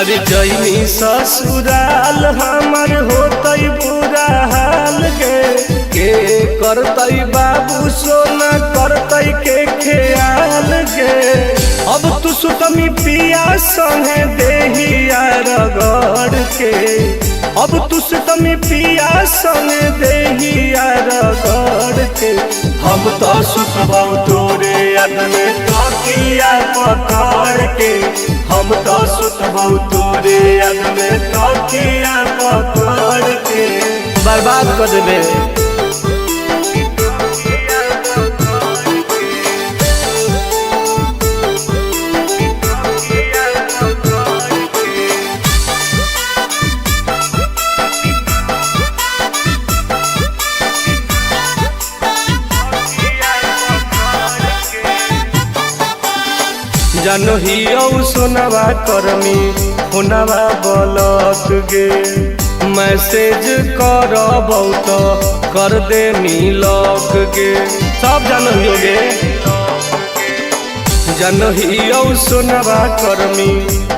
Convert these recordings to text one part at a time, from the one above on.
अरे जैनी ससुराल हमर होतई बुरा हाल गे, के करतई बाबू सोना करतई के ख्याल गे। अब तू सुतमी पिया संगे देहिया रगड़ के, अब तू सुतमी पिया संगे देहिया रगड़ के। हम तो सुतबौ तोरे याद में तकिया पकड़ के, हम तो सुतबौ तोरे याद में तकिया पकड़ के। बर्बाद कर देबे। जानो ही सोनवा करमी होनवा बलक गे, मैसेज करबौ तो कर दे मिलक गे। सब जानो ही गे, जानो ही सोनवा करमी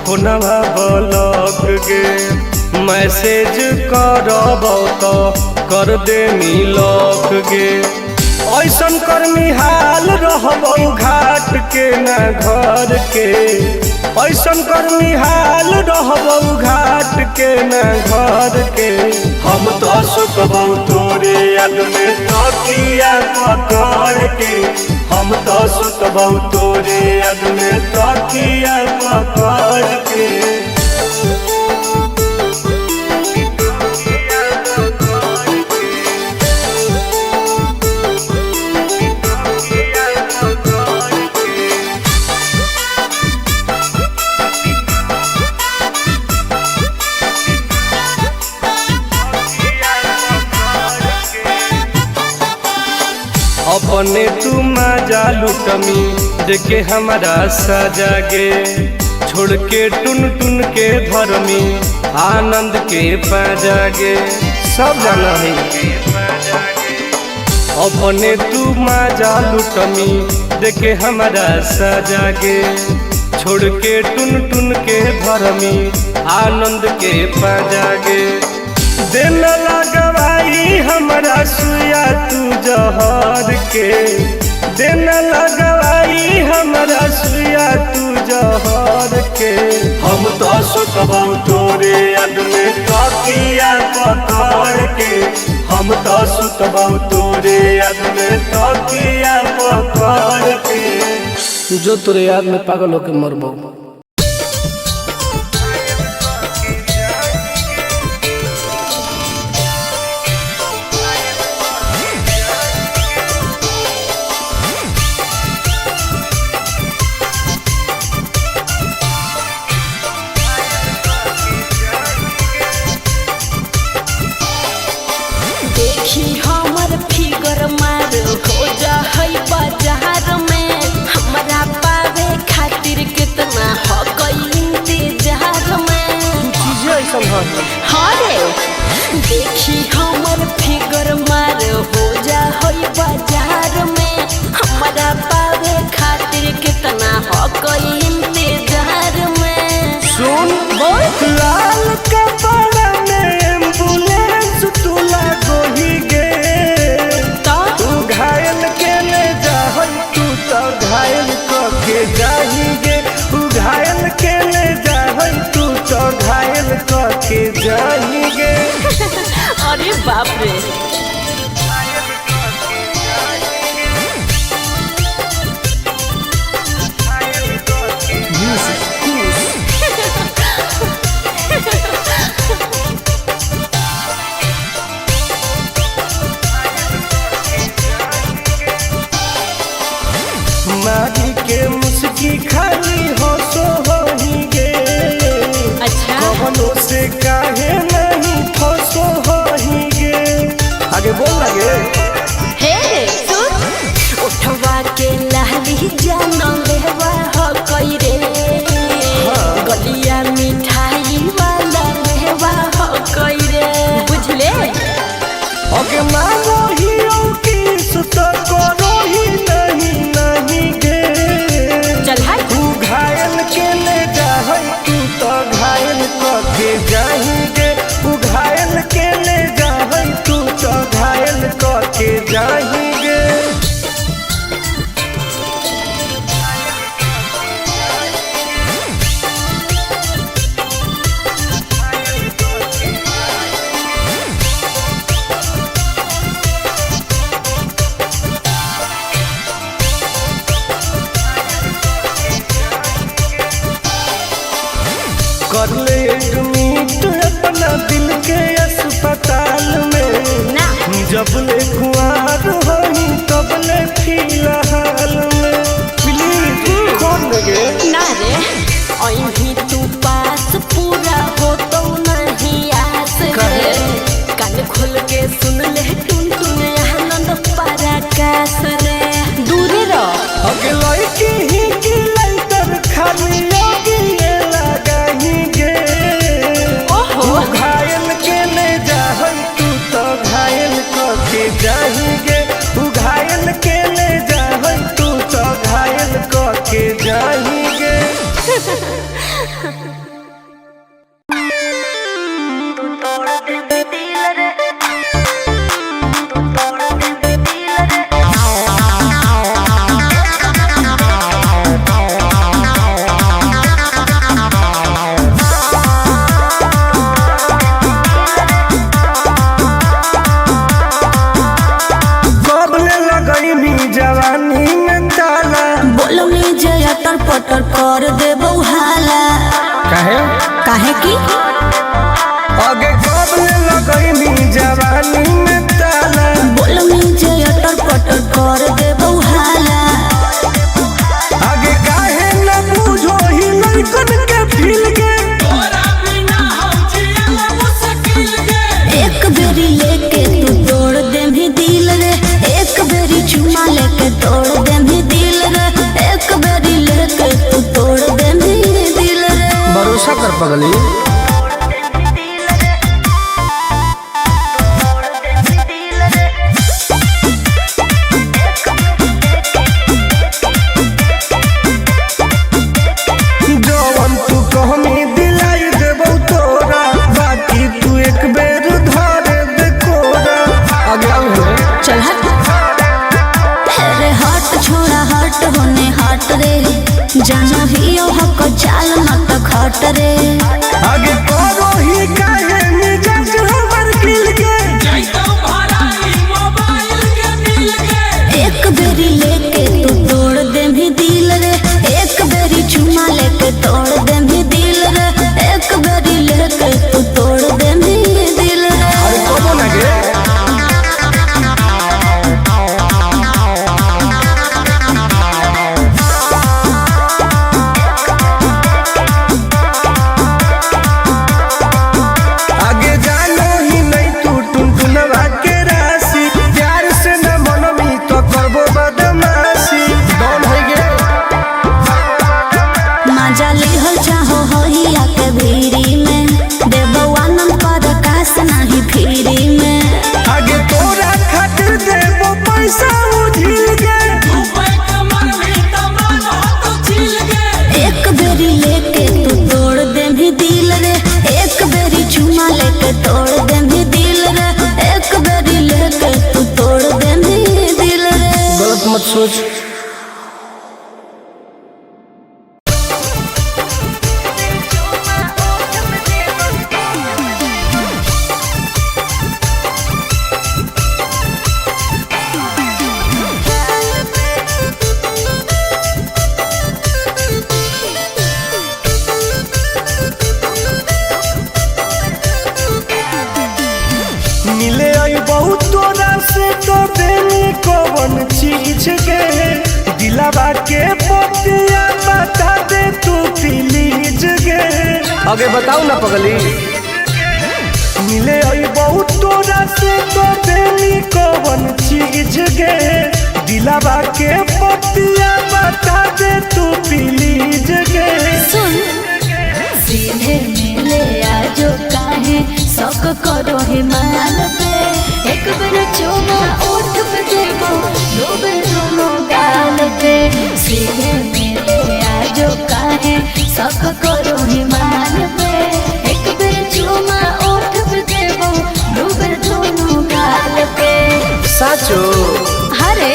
होनवा बलक गे, मैसेज करबौ तो कर दे मिलक गे। ऐसन कर्मी हाल रहबौ घाट के न घर के, ऐसन कर्मी हाल रहबौ घाट के न घर के। हम तो सुतबौ तोरे याद में तकिया पकड़ के, हम तो सुतबौ तोरे याद में तकिया पकड़ के। अपने तू मजा लुटमी देखे हमारा सजा गे, छोड़ के टुन टुन के धर्मी आनंद के पाजा गे। सब जाना है अपने तू मजा लुटमी देखे हमारा सजा गे, छोड़ के टुन टुन के धर्मी आनंद के पाजा गे। दिन लगवाई हमरा सुया तू जहर के, दिन लगवाई हमरा सुया तू जहर के। हम तो सुतबौ तोरे याद में तकिया पकड़ के, हम तो सुतबौ तोरे याद में तकिया पकड़ के। जो तोरे याद में पागल होके मरबौ। देखी हमर फिगर मार हो जा है बाजार में, हमरा पावे खातिर कितना हो गई इंतजार में। हाँ रे, देखी हमर फिगर मार हो जा है बाजार में, हमरा पावे खातिर कितना हो गई इंतजार में। सुन बहुत लाल कपड़ा में एम्बुलेंस तू लागोही गे, तू घायल के ले जाहै तू तो घायल के जाही गे, तू घायल के ले जाहै तू तो घायल के जाही गे। अरे बाप रे, मारी के मुस्की खाली हंसो होही गे। अच्छा कवनो से काहे नहीं फंसो होही गे। आगे बोल लगे। हे सुन, उठवा के लाली जानो लेवा हो कोई रे, गलिया मिठाई वाला लेवा हो कोई रे, बुझले। ओके मानो ही किस तो करो ही नहीं गे। चल हाय, तू घायल के ले जा है तू तो घायल जबले कुआर होई तबले फिलहाल में प्लीज कौन लगे ना रे अहीं तू पास पूरा हो तो नहीं आस रे कान खोल के सुन ले टुन टुन आनंद पराकाश रे दूर रह अगे लड़की ही की लाइटर खाली योगी लगाही गे ओहो घायल के ले जाहई तू तो घायल के जाही गे तू घायल के ले जाहई तू तो घायल के जाही गे जवानी में ताला बोलो में जया तर पटर कर देबो हाला काहे काहे की आगे कब लगई जवानी में ताला बोलो में जया तर पटर कर देबो हाला आगे काहे न बुझो ही लड़कन के फील के तोरा बिना हम जियला मुश्किल गे एक बेरी लेके तू तोड़ दे भी दिल रे एक बेरी चुमा लेके तोड़ दे भी दिल रे एक बेरी लेके तू तोड़ दे भी दिल रे भरोसा कर पगली जवन तू कहमी दिलाई देबो तोरा बाकी तू एक बेर धरे दे कोरा आगे आओ चल हट अरे हट छोड़ा हट होने हट रे जानो ही हक चाल मत खट रे आगे करो ही काहे मिजाज हमर खिल के जैतो भराई मोबाइल के मिल के एक बेरी लेके तू तोड़ दे भी दिल रे एक बेरी चुमा लेके तोड़ दे भी दिल रे एक बेरी लेके तू तोड़ दे भी दिल रे अरे कबो ना गे आगे जानो ही नहीं तू टुनटुनवा के राशि प्यार से न मनमी तो करबो बदमाशी डॉन है गे मजा लिहल चाहो होइया के भीरी में देबो आनंद पराकाश नहीं फिरी में आगे तोरा खातिर देबो पैसा उझिल गे एक बेरी लेके तू तोड़ दे भी दिल रे एक बेरी चुमा लेके तोड़ दे भी दिल रे एक बेरी लेके तू तोड़ दे भी दिल रे गलत मत सोच मिले आई बहुत तोरा से तो देनी कौन चीज के दिलावा के पतिया बता दे तू प्लीज गे आगे बताओ ना पगली मिले आई बहुत तोरा से तो देनी कौन चीज गे दिलावा के पतिया बता दे तू प्लीज गे सुन सीधे मिले आजो काहे शौक करो हिमाल पे एक बेर चुमा ओठ पे देबो दो बेर दोनों गाल पे सीधे मिले आजो काहे शौक करो हिमाल पे एक बेर चुमा ओठ पे देबो दो बेर दोनों गाल पे साचो हरे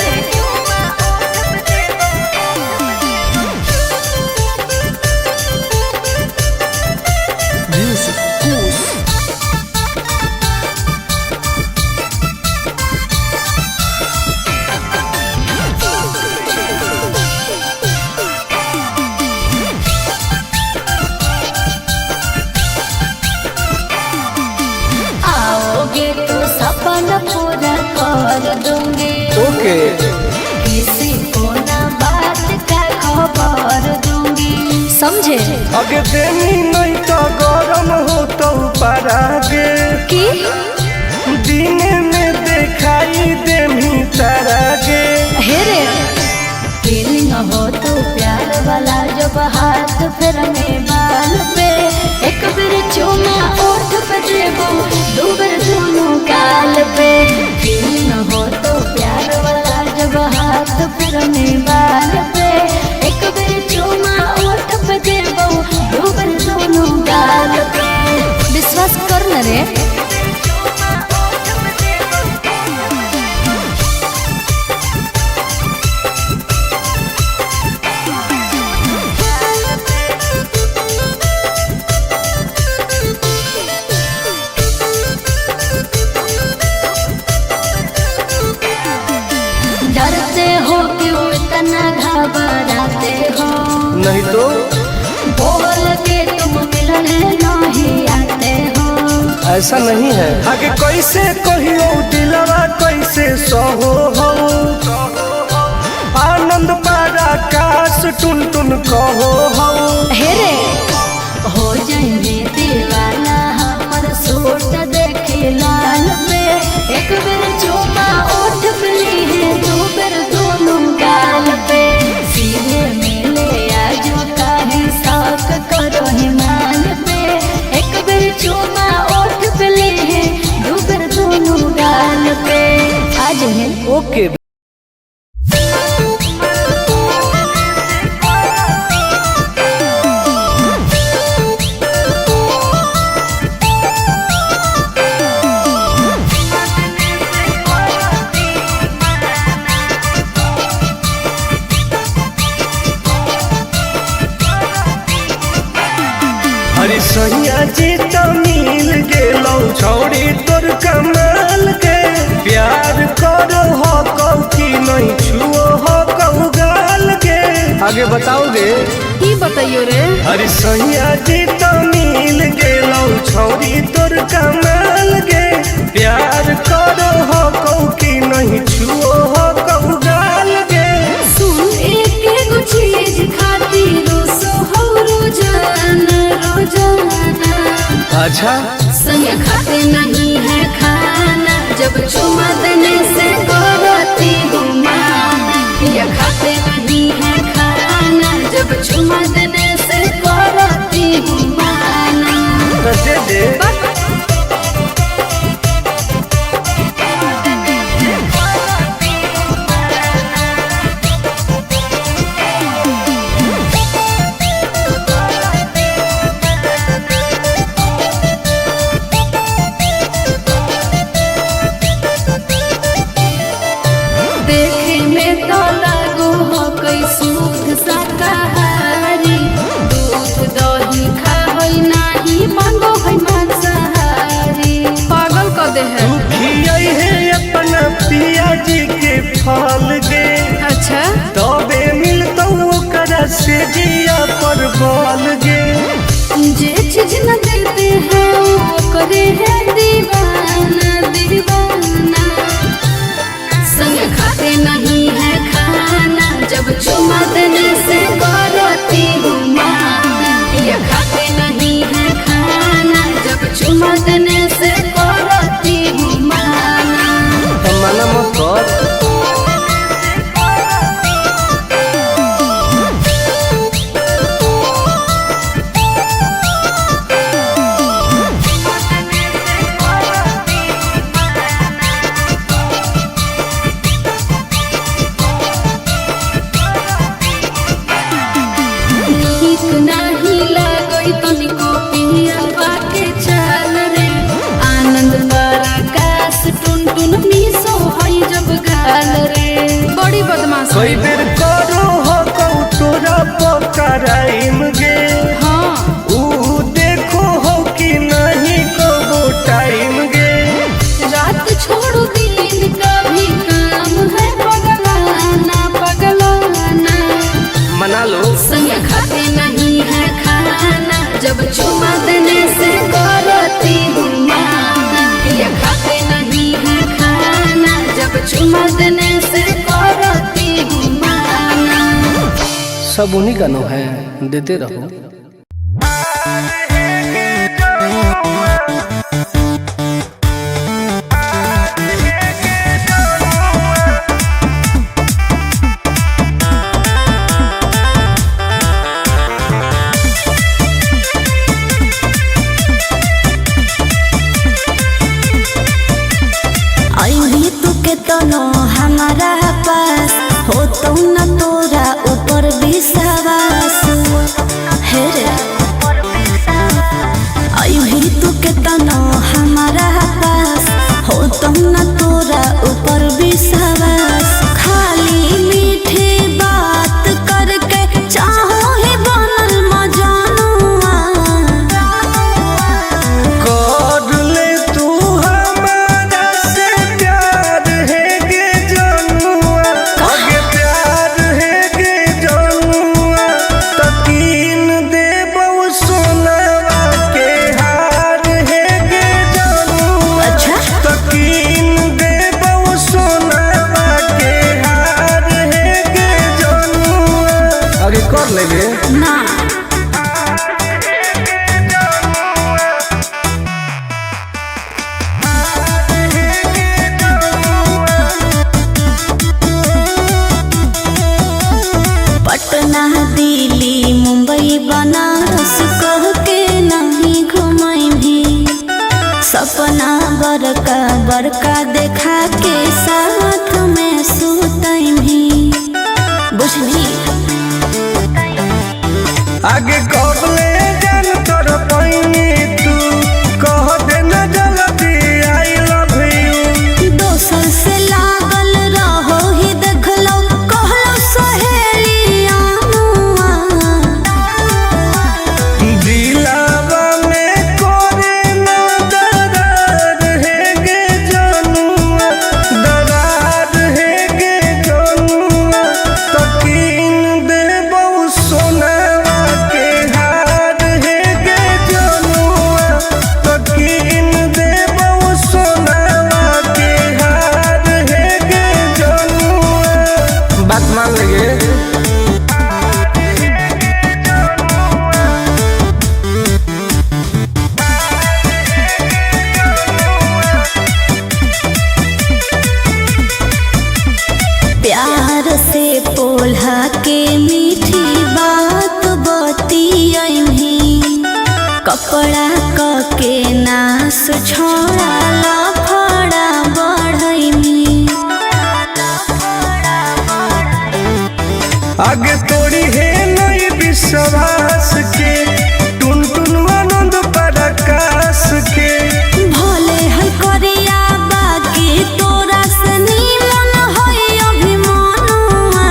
आगे देनी नहीं तो गरम हो तो पारागे की दिन में दिखाई देमी तारागे हेरे फीलिंग हो तो प्यार वाला जब हाथ फिर में बाल पे एक बार चूमा ओठ पे देबो दो बार दोनों गाल पे फीलिंग हो तो प्यार वाला जब हाथ फिर में बाल पे एक बार चूमा ओठ पे देबो दो बार दोनों गाल पे विश्वास कर न रे डरते हो क्यों इतना घबराते हो नहीं तो बोल के तुम मिलने नहीं आते हो ऐसा नहीं है आगे कैसे कहियो दिलवा कैसे सहो हो आनंद पारा काश टुन टुन कहो हो हेरे हो जाएंगे दीवाना हमर सूट देखे लाल पे एक बार चूमा ओठ पे है दो बार दोनों गाल पे सीधे मिले आजो काहे साक करो हिमाल पे एक बार चूमा ओठ पे है दो बार दोनों गाल पे आज है ओके अरे सैया जी तो मिल गेलो छौड़ी तोर कमाल के प्यार करो हो कौ की नहीं छुओ हो कौ गाल के आगे बताओगे की बताइयो रे अरे सैया जी तो मिल गेलो छौड़ी तोर कमाल के प्यार करो हो कौ की नहीं छुओ हो कौ गाल के सुन एक एगो चीज खातिर सोहो रोजाना अच्छा संग खाते नहीं है खाना जब चुमा देने से करती हूँ माना या खाते नहीं है खाना जब चुमा देने से करती हूँ माना दे दे देखे में तो लागो हो कोई शुद्ध शाकाहारी दूध दही खाई नहीं मांगो है मांसाहारी पागल कर दे है खियाई है अपना पिया जी के फल गे अच्छा तबे मिलतो ओकरा से जिया पर बल गे जे चीज न देते हैं वो करे है दीवाना दीवाना संग खाते नहीं है खाना जब चुमा देने से करती हूँ माना ये खाते नहीं है खाना जब चुमा देने से करती हूँ माना मना मत कर नहीं लगई तनिको पिया के चाल रे आनंद बड़ा काश टुन टुन मिसो हई जब गाल रे बड़ी बदमाश कई बेर करो हो कौ तोरा पकड़ाइम गे हाँ ऊ देखो हो कि नहीं को टाइम गे रात छोड़ो दिन का भी काम है पगलाना पगलाना मना लो संग खाते नहीं है खाना जब चुमा देने से करती हूँ माना ये खाते नहीं है खाना जब चुमा देने से करती हूँ माना सब उन्हीं का नो है देते रहो। पटना दिल्ली मुंबई बनारस कह के नहीं घुमाई भी सपना बड़का बड़का देखा के साथ में सुतई भी बुझनी आगे कबले जान तोर पैनी तू कह दे न जल्दी आई लव यू दोसर से लागल रहो ही देखलो कहलो सहेलिया दिलावा में कोरे न दरार है गे जनुआ दरार है गे जनुआ तकीन दे बहु सोनावा के हार है गे जनुआ तकीन दे बहु सोनावा के हार है गे जनुआ बात मान लगे प्यार से पोल्हा के मीठी बात बतियही कपड़ा क के नास छोड़ा लफड़ा बढ़ई आगे तोड़ी है नई विश्वास के टुन टुन आनंद पराकाश के भले है करिया बाकी तोरा से नीमन है अभिमानुआ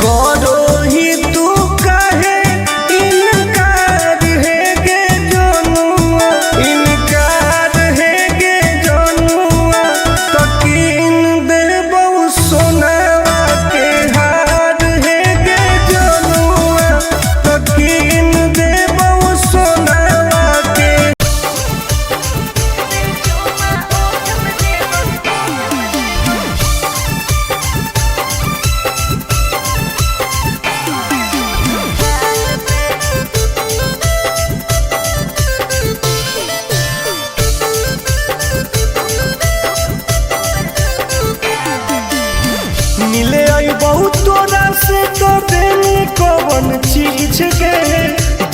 करो ही तू काहे इनकार है गे जनुआ इनकार है गे जनुआ तकीन दे बहु सोनावा के हार है गे जनुआ तकीन दे बहु सोनावा के मिले आई बहुत तोरा से तो देनी कौन चीज के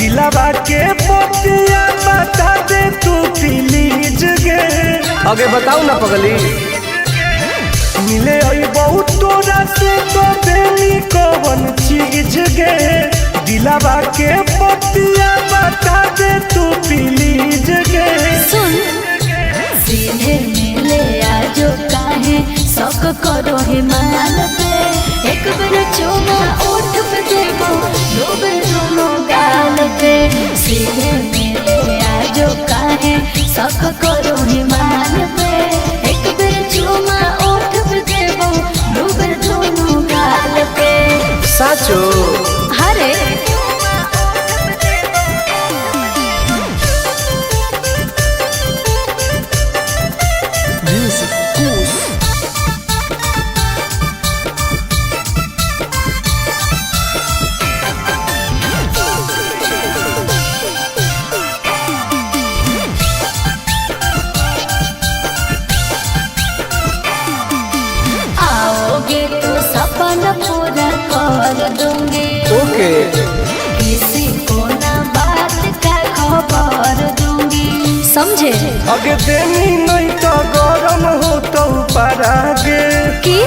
दिलावा के पतिया बता दे तू प्लीज गे आगे बताओ ना पगली मिले आई बहुत तोरा से तो देनी कौन चीज गे दिलावा के पतिया बता दे तू प्लीज गे सुन सीधे मिले आजो काहे शौक करो हिमाल पे एक बार चुमा ओठ पे देबो दो बार दोनों गाल पे सीधे मिले आजो काहे शौक करो हिमाल पे एक बार चुमा ओठ पे देबो दो बार दोनों गाल पे साचो हरे आओगे तो सपना पूरा कर दूंगी ओके किसी को ना बात का खबर दूंगी समझे आगे देनी नहीं तो गरम हो तो परागे कि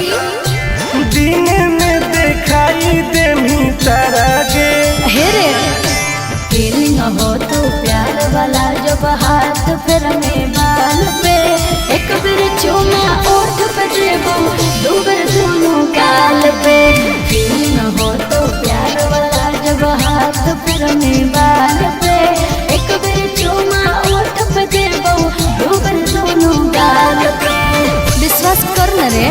दिन में दिखाई देनी तारागे हेरे फीलिंग हो तो प्यार वाला जब हाथ फिर में बाल पे एक बार चुमा ओठ पे देबो दो बार दोनों गाल पे फीलिंग हो तो प्यार वाला जब हाथ फिर में बाल पे एक बार चुमा ओठ पे देबो दो बार दोनों गाल पे विश्वास कर न रे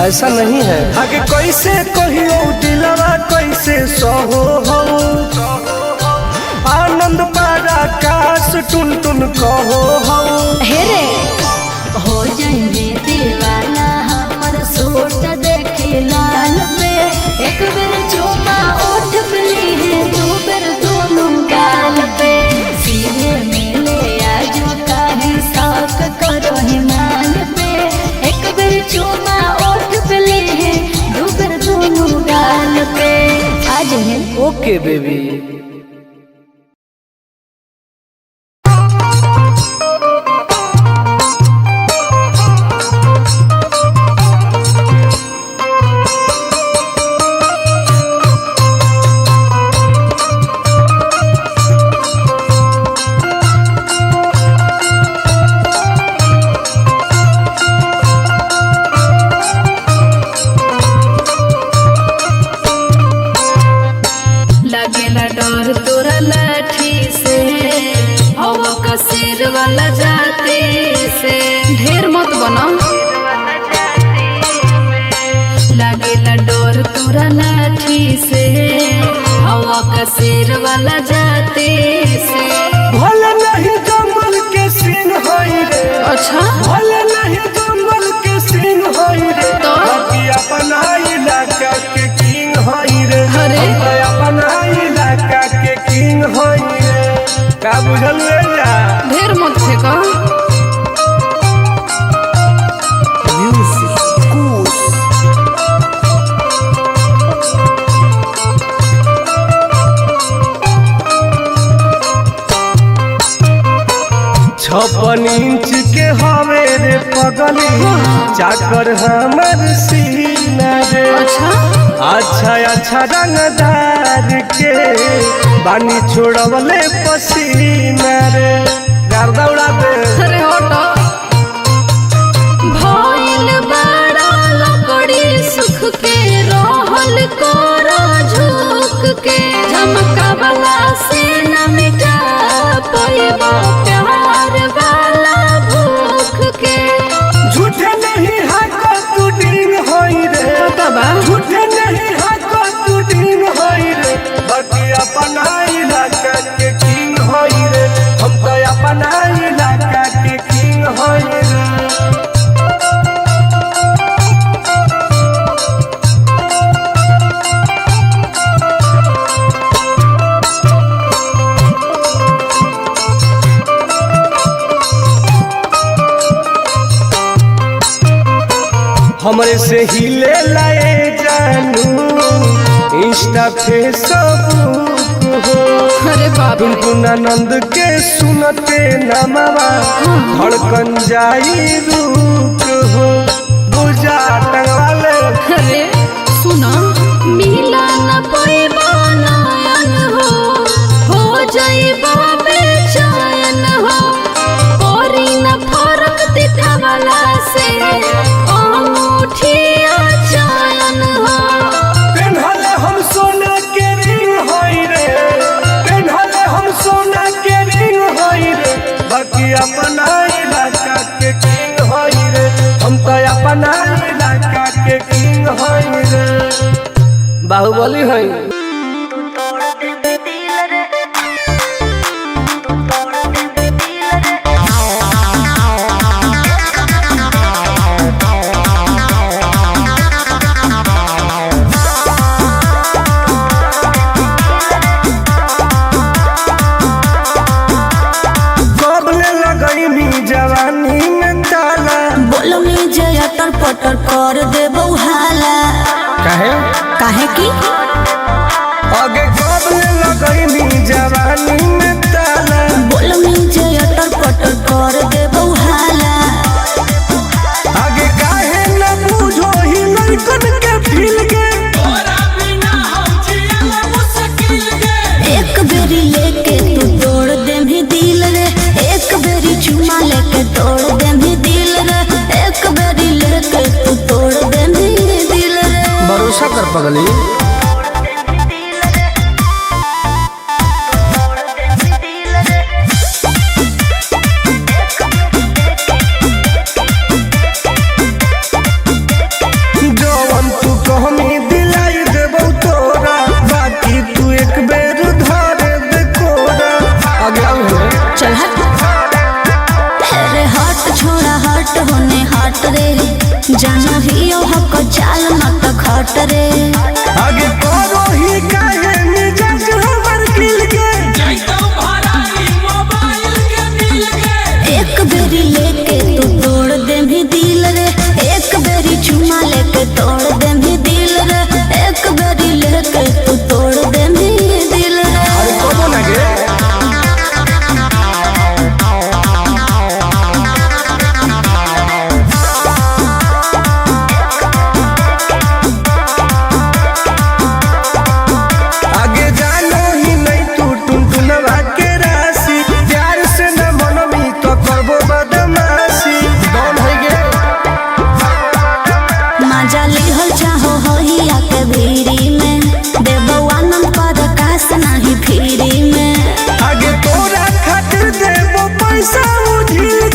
ऐसा नहीं है। आगे कैसे कहियो दिलवा कैसे सहो हो, आनंद पारा काश टुन टुन कहो हो। हेरे हो जाएंगे दीवाना हमर सूट देखे लाल पे, एक बेर चुमा ओठ पे ली दो बेर दोनों गाल पे। सीधे मिले आजो काहे साक करो हिमाल पे, एक बेर चुमा ओठ पे ली दो बेर दोनों गाल पे। आज है ओके बेबी। लगेला डर तोरा लाठी से, हवा का शेर वाला जाती से। ढेर मत बना। लगेला डर तोरा लाठी से, हवा का शेर वाला जाती से। भले नहीं जंगल के सीन होई रे, अच्छा भले नहीं जंगल के सीन होई रे, तो बाकी अपना इलाका के किंग होई रे। अरे हम तो अपना इलाका के किंग होई रे। का बुझल ले जा। ढेर मत फेंका। छप्पन इंच के हवे रे पगली, चाकर हमर सीना रे। अच्छा अच्छा रंगदार के बानी छोड़वले पसीना रे। गर्दा उड़ा दे। अरे हटो। भइल बड़ा लकड़ी सुख के रहल कोरा झुक के, झमका वाला से न मिटा पैबा प्यार वाला भूख के। झूठे नहीं हाको तू डींग होई रे, झूठे नहीं हाको तू डींग होई रे। बाकी अपना इलाका के किंग होई रे। हम तो अपना इलाका के किंग होई रे। हमरे से हिले लाए जानू इंस्टा फेसबुक हो। अरे बाप रे। गुनगुन आनंद के सुनते नमवा धड़कन जाई रुक हो। बुझा टंगवाले। अरे सुना, मिला न पैबा नयन हो जाइबा बेचैन हो। कोरी न फरक दिखावला से अंगूठिया चयन हो। पेन्हले हम सोना के रिंग होई रे, पेन्हले हम सोना के रिंग होई रे। बाकी अपना इलाका के किंग होई रे। हम तो अपना इलाका के किंग होई रे। बाहुबली होई। जवानी में ताला बोलो में जया टरपटर कर दे बउहाला। काहे की आगे कब लगैनी जवानी में ताला। बोलो में जया टरपटर कर दे बउहाला। आगे काहे न बुझो ही लड़कन के फील के, एक बेरी लेके तू तोड़ दे भी दिल रे, एक बेरी चुमा लेके तोड़ दे भी दिल रे, एक बेरी लेके तू तोड़ दे भी दिल रे। भरोसा कर पगली। मजा लिहल चाहो होहिया के भीरी में देवो आनंद पर काश नहीं फिरी में आगे तोरा खातिर देबो पैसा उधिल